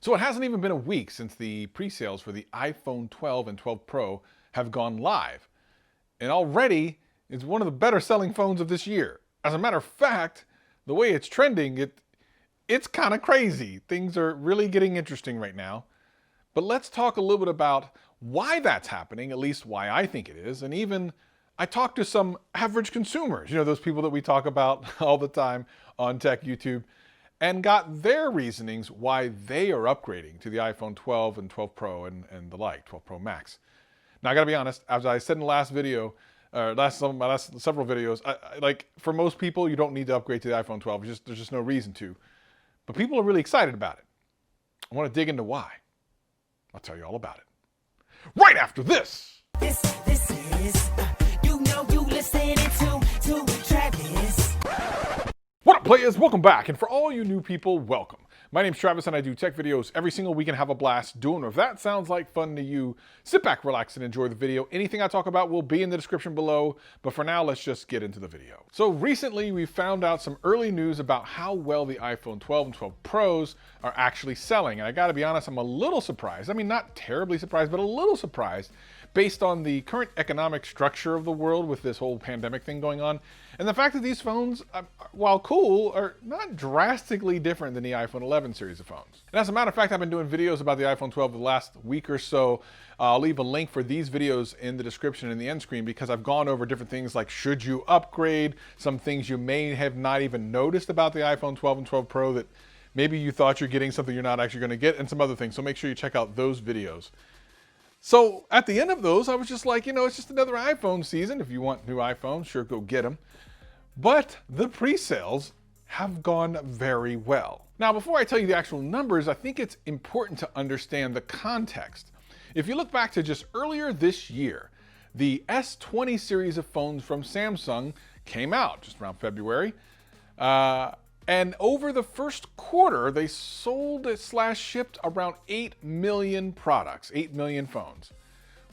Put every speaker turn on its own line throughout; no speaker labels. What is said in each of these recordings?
So it hasn't even been a week since the pre-sales for the iPhone 12 and 12 Pro have gone live. And already it's one of the better selling phones of this year. As a matter of fact, the way it's trending, it's kind of crazy. Things are really getting interesting right now. But let's talk a little bit about why that's happening, at least why I think it is. And even I talked to some average consumers, those people that we talk about all the time on Tech YouTube, and got their reasonings why they are upgrading to the iPhone 12 and 12 Pro and the like, 12 Pro Max. Now, I gotta be honest, as I said in the last video, my last several videos, like for most people, you don't need to upgrade to the iPhone 12. There's just no reason to. But people are really excited about it. I want to dig into why. I'll tell you all about it right after this.
This is, you listening to Travis.
What up, players? Welcome back. And for all you new people, welcome. My name's Travis and I do tech videos every single week and have a blast doing them. If that sounds like fun to you, sit back, relax, and enjoy the video. Anything I talk about will be in the description below, but for now, let's just get into the video. So recently, we found out some early news about how well the iPhone 12 and 12 Pros are actually selling. And I gotta be honest, I'm a little surprised. I mean, not terribly surprised, but a little surprised based on the current economic structure of the world with this whole pandemic thing going on. And the fact that these phones, while cool, are not drastically different than the iPhone 11 series of phones. And as a matter of fact, I've been doing videos about the iPhone 12 the last week or so. I'll leave a link for these videos in the description and the end screen because I've gone over different things like should you upgrade, some things you may have not even noticed about the iPhone 12 and 12 Pro that maybe you thought you're getting something you're not actually going to get, and some other things. So make sure you check out those videos. So at the end of those, I was just like, it's just another iPhone season. If you want new iPhones, sure, go get them. But the pre-sales have gone very well. Now, before I tell you the actual numbers, I think it's important to understand the context. If you look back to just earlier this year, the S20 series of phones from Samsung came out just around February. And over the first quarter, they sold/shipped around 8 million products, 8 million phones,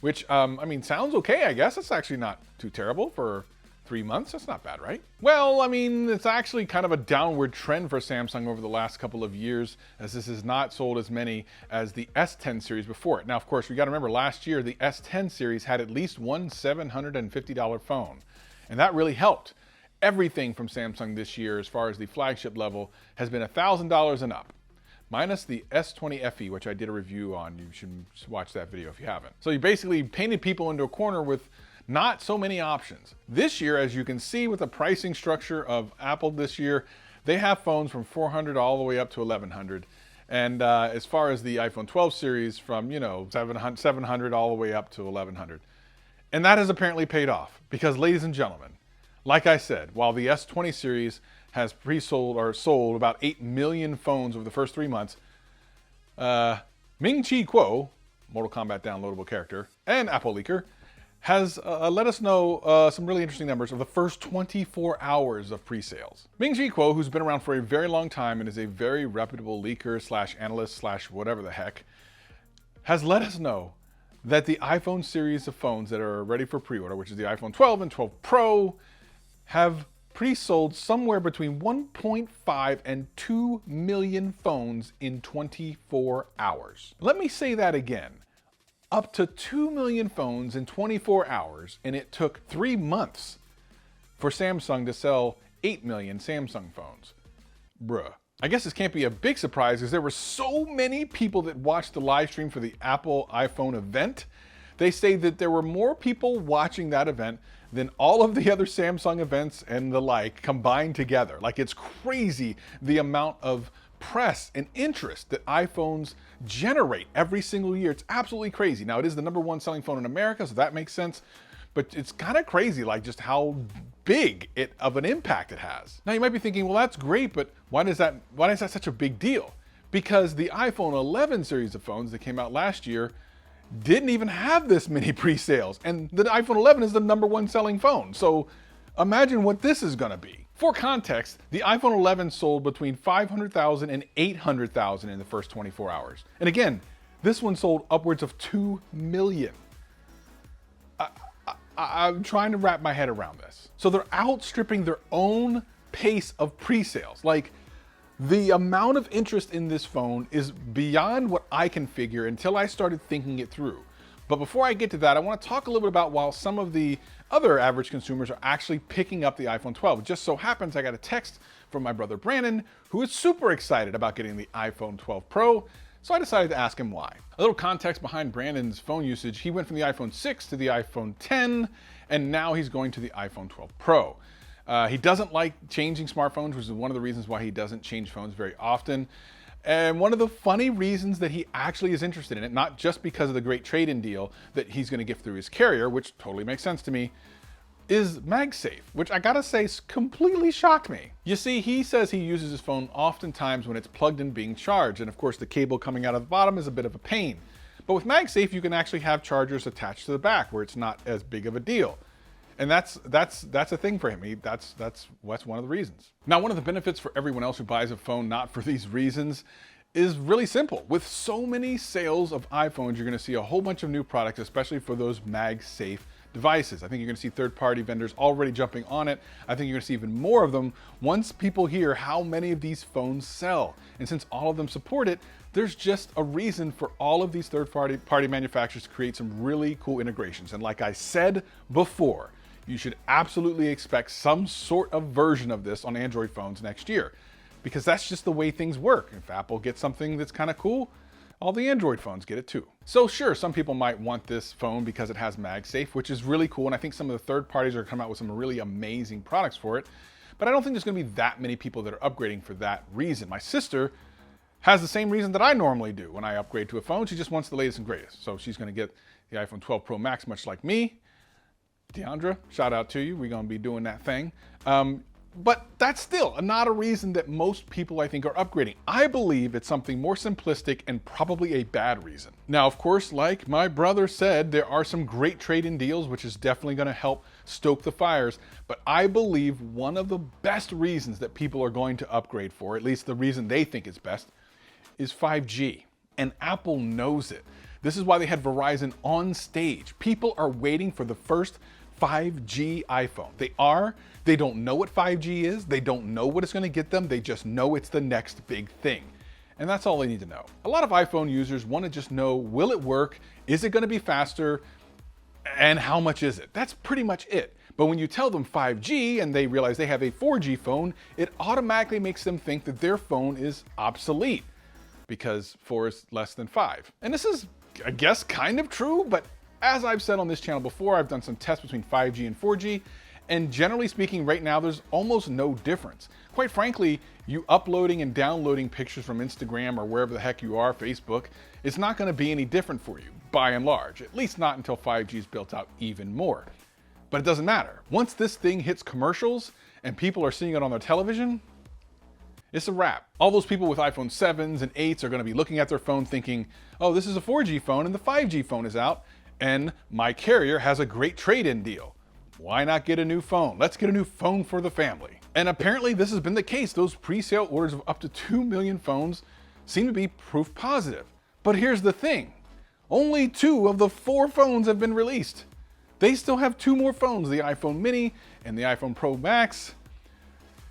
which, sounds okay, I guess. It's actually not too terrible for 3 months. That's not bad, right? Well, it's actually kind of a downward trend for Samsung over the last couple of years, as this has not sold as many as the S10 series before it. Now, of course, we got to remember last year, the S10 series had at least one $750 phone, and that really helped. Everything from Samsung this year, as far as the flagship level, has been $1,000 and up, minus the S20 FE, which I did a review on. You should watch that video if you haven't. So you basically painted people into a corner with not so many options. This year, as you can see with the pricing structure of Apple this year, they have phones from $400 all the way up to $1,100. And as far as the iPhone 12 series, from $700 all the way up to $1,100. And that has apparently paid off because, ladies and gentlemen, like I said, while the S20 series has pre-sold or sold about 8 million phones over the first 3 months, Ming-Chi Kuo, Mortal Kombat downloadable character, and Apple leaker, has let us know some really interesting numbers of the first 24 hours of pre-sales. Ming-Chi Kuo, who's been around for a very long time and is a very reputable leaker/analyst/whatever the heck, has let us know that the iPhone series of phones that are ready for pre-order, which is the iPhone 12 and 12 Pro, have pre-sold somewhere between 1.5 and 2 million phones in 24 hours. Let me say that again. Up to 2 million phones in 24 hours, and it took 3 months for Samsung to sell 8 million Samsung phones. Bruh. I guess this can't be a big surprise because there were so many people that watched the live stream for the Apple iPhone event. They say that there were more people watching that event than all of the other Samsung events and the like combined together. Like, it's crazy the amount of press and interest that iPhones generate every single year. It's absolutely crazy. Now, it is the #1 selling phone in America, so that makes sense. But it's kind of crazy, like just how big of an impact it has. Now, you might be thinking, well, that's great, but why is that such a big deal? Because the iPhone 11 series of phones that came out last year didn't even have this many pre-sales, and the iPhone 11 is the #1 selling phone. So imagine what this is gonna be. For context, the iPhone 11 sold between 500,000 and 800,000 in the first 24 hours. And again, this one sold upwards of 2 million. I'm trying to wrap my head around this. So they're outstripping their own pace of pre-sales. Like, The amount of interest in this phone is beyond what I can figure until I started thinking it through. But before I get to that, I want to talk a little bit about why some of the other average consumers are actually picking up the iPhone 12. It just so happens I got a text from my brother Brandon, who is super excited about getting the iPhone 12 Pro, so I decided to ask him why. A little context behind Brandon's phone usage: he went from the iPhone 6 to the iPhone 10, and now he's going to the iPhone 12 Pro. He doesn't like changing smartphones, which is one of the reasons why he doesn't change phones very often. And one of the funny reasons that he actually is interested in it, not just because of the great trade-in deal that he's going to get through his carrier, which totally makes sense to me, is MagSafe, which I gotta say completely shocked me. You see, he says he uses his phone oftentimes when it's plugged in being charged, and of course the cable coming out of the bottom is a bit of a pain. But with MagSafe, you can actually have chargers attached to the back where it's not as big of a deal. And that's a thing for him. That's one of the reasons. Now, one of the benefits for everyone else who buys a phone not for these reasons is really simple. With so many sales of iPhones, you're going to see a whole bunch of new products, especially for those MagSafe devices. I think you're going to see third-party vendors already jumping on it. I think you're going to see even more of them once people hear how many of these phones sell. And since all of them support it, there's just a reason for all of these third-party manufacturers to create some really cool integrations. And like I said before, you should absolutely expect some sort of version of this on Android phones next year, because that's just the way things work. If Apple gets something that's kind of cool, all the Android phones get it too. So sure, some people might want this phone because it has MagSafe, which is really cool, and I think some of the third parties are coming out with some really amazing products for it, but I don't think there's gonna be that many people that are upgrading for that reason. My sister has the same reason that I normally do when I upgrade to a phone. She just wants the latest and greatest. So she's gonna get the iPhone 12 Pro Max, much like me. Deandra, shout out to you. We're going to be doing that thing. But that's still not a reason that most people, I think, are upgrading. I believe it's something more simplistic and probably a bad reason. Now, of course, like my brother said, there are some great trade-in deals, which is definitely going to help stoke the fires. But I believe one of the best reasons that people are going to upgrade for, at least the reason they think is best, is 5G. And Apple knows it. This is why they had Verizon on stage. People are waiting for the first 5G iPhone. They don't know what 5G is. They don't know what it's going to get them. They just know it's the next big thing. And that's all they need to know. A lot of iPhone users want to just know, will it work? Is it going to be faster? And how much is it? That's pretty much it. But when you tell them 5G and they realize they have a 4G phone, it automatically makes them think that their phone is obsolete because 4 is less than 5. And this is, I guess, kind of true, but as I've said on this channel before, I've done some tests between 5G and 4G, and generally speaking, right now, there's almost no difference. Quite frankly, you uploading and downloading pictures from Instagram or wherever the heck you are, Facebook, it's not going to be any different for you, by and large, at least not until 5G is built out even more. But it doesn't matter. Once this thing hits commercials and people are seeing it on their television, it's a wrap. All those people with iPhone 7s and 8s are going to be looking at their phone thinking, oh, this is a 4G phone and the 5G phone is out, and my carrier has a great trade-in deal. Why not get a new phone? Let's get a new phone for the family. And apparently this has been the case. Those pre-sale orders of up to 2 million phones seem to be proof positive. But here's the thing. Only 2 of the 4 phones have been released. They still have 2 more phones, the iPhone Mini and the iPhone Pro Max,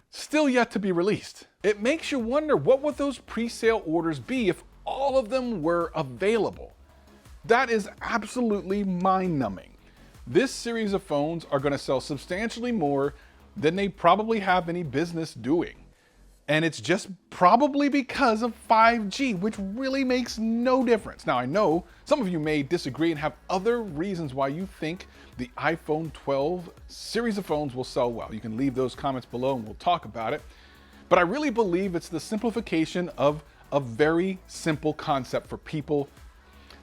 still yet to be released. It makes you wonder, what would those pre-sale orders be if all of them were available? That is absolutely mind-numbing. This series of phones are going to sell substantially more than they probably have any business doing. And it's just probably because of 5G, which really makes no difference. Now, I know some of you may disagree and have other reasons why you think the iPhone 12 series of phones will sell well. You can leave those comments below and we'll talk about it. But I really believe it's the simplification of a very simple concept for people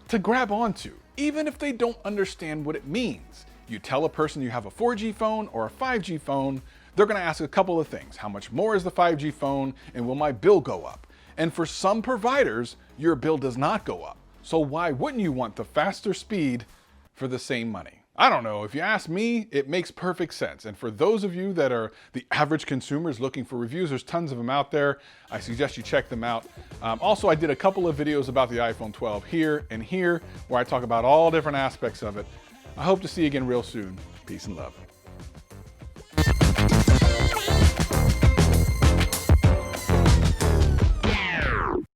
to grab onto, even if they don't understand what it means. You tell a person you have a 4G phone or a 5G phone, they're going to ask a couple of things. How much more is the 5G phone, and will my bill go up? And for some providers, your bill does not go up. So why wouldn't you want the faster speed for the same money? I don't know. If you ask me, it makes perfect sense. And for those of you that are the average consumers looking for reviews, there's tons of them out there. I suggest you check them out. Also, I did a couple of videos about the iPhone 12 here and here, where I talk about all different aspects of it. I hope to see you again real soon. Peace and love.